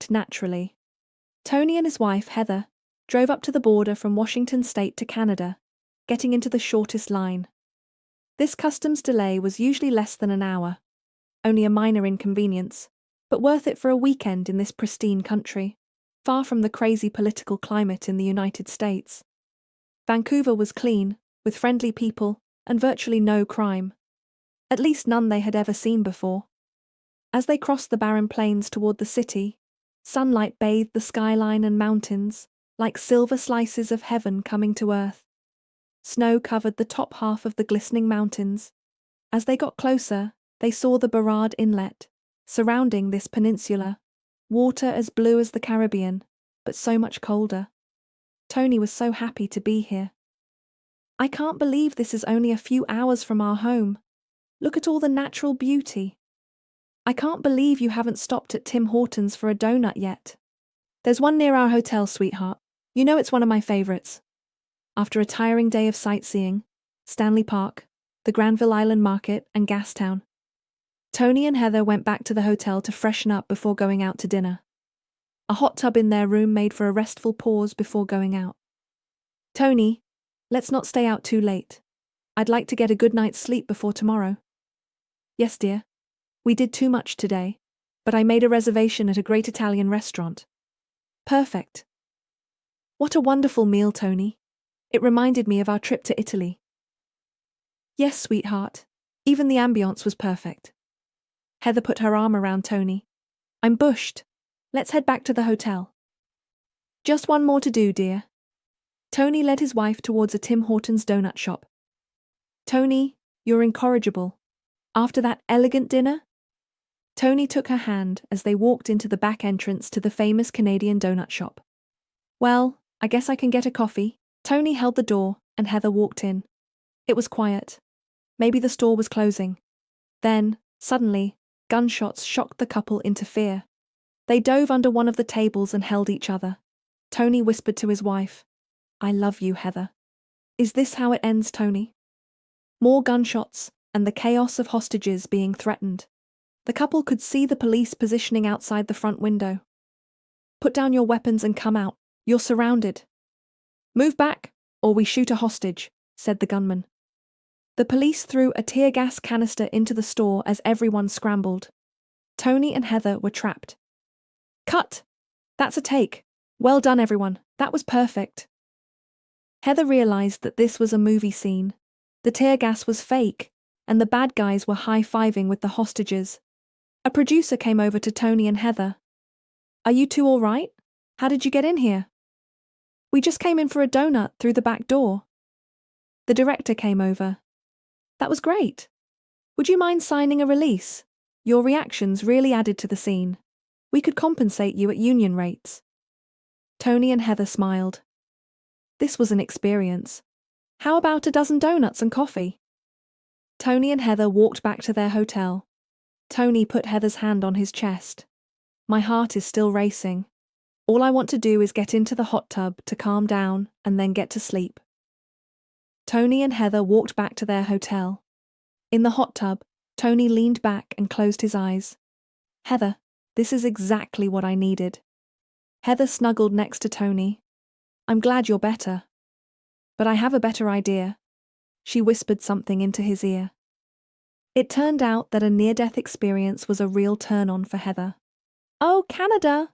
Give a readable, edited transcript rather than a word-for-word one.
act naturally. Tony and his wife, Heather, drove up to the border from Washington state to Canada, getting into the shortest line. This customs delay was usually less than an hour, only a minor inconvenience, but worth it for a weekend in this pristine country, far from the crazy political climate in the United States. Vancouver was clean, with friendly people, and virtually no crime. At least none they had ever seen before. As they crossed the barren plains toward the city, sunlight bathed the skyline and mountains, like silver slices of heaven coming to earth. Snow covered the top half of the glistening mountains. As they got closer, they saw the Burrard Inlet, surrounding this peninsula, water as blue as the Caribbean, but so much colder. Tony was so happy to be here. "I can't believe this is only a few hours from our home. Look at all the natural beauty. I can't believe you haven't stopped at Tim Horton's for a donut yet." "There's one near our hotel, sweetheart. You know it's one of my favorites." After a tiring day of sightseeing, Stanley Park, the Granville Island Market, and Gastown, Tony and Heather went back to the hotel to freshen up before going out to dinner. A hot tub in their room made for a restful pause before going out. "Tony, let's not stay out too late. I'd like to get a good night's sleep before tomorrow." "Yes, dear. We did too much today, but I made a reservation at a great Italian restaurant." "Perfect. What a wonderful meal, Tony. It reminded me of our trip to Italy." "Yes, sweetheart. Even the ambiance was perfect." Heather put her arm around Tony. "I'm bushed. Let's head back to the hotel." "Just one more to do, dear." Tony led his wife towards a Tim Horton's donut shop. "Tony, you're incorrigible. After that elegant dinner?" Tony took her hand as they walked into the back entrance to the famous Canadian donut shop. "Well, I guess I can get a coffee." Tony held the door, and Heather walked in. It was quiet. Maybe the store was closing. Then, suddenly, gunshots shocked the couple into fear. They dove under one of the tables and held each other. Tony whispered to his wife, "I love you, Heather." "Is this how it ends, Tony?" More gunshots, and the chaos of hostages being threatened. The couple could see the police positioning outside the front window. "Put down your weapons and come out. You're surrounded." "Move back, or we shoot a hostage," said the gunman. The police threw a tear gas canister into the store as everyone scrambled. Tony and Heather were trapped. "Cut! That's a take. Well done, everyone. That was perfect." Heather realized that this was a movie scene. The tear gas was fake, and the bad guys were high-fiving with the hostages. A producer came over to Tony and Heather. "Are you two all right? How did you get in here?" "We just came in for a donut through the back door." The director came over. "That was great. Would you mind signing a release? Your reactions really added to the scene. We could compensate you at union rates." Tony and Heather smiled. This was an experience. How about a dozen donuts and coffee? Tony and Heather walked back to their hotel. Tony put Heather's hand on his chest. "My heart is still racing. All I want to do is get into the hot tub to calm down and then get to sleep." Tony and Heather walked back to their hotel. In the hot tub, Tony leaned back and closed his eyes. "Heather, this is exactly what I needed." Heather snuggled next to Tony. "I'm glad you're better. But I have a better idea." She whispered something into his ear. It turned out that a near-death experience was a real turn-on for Heather. "Oh, Canada!"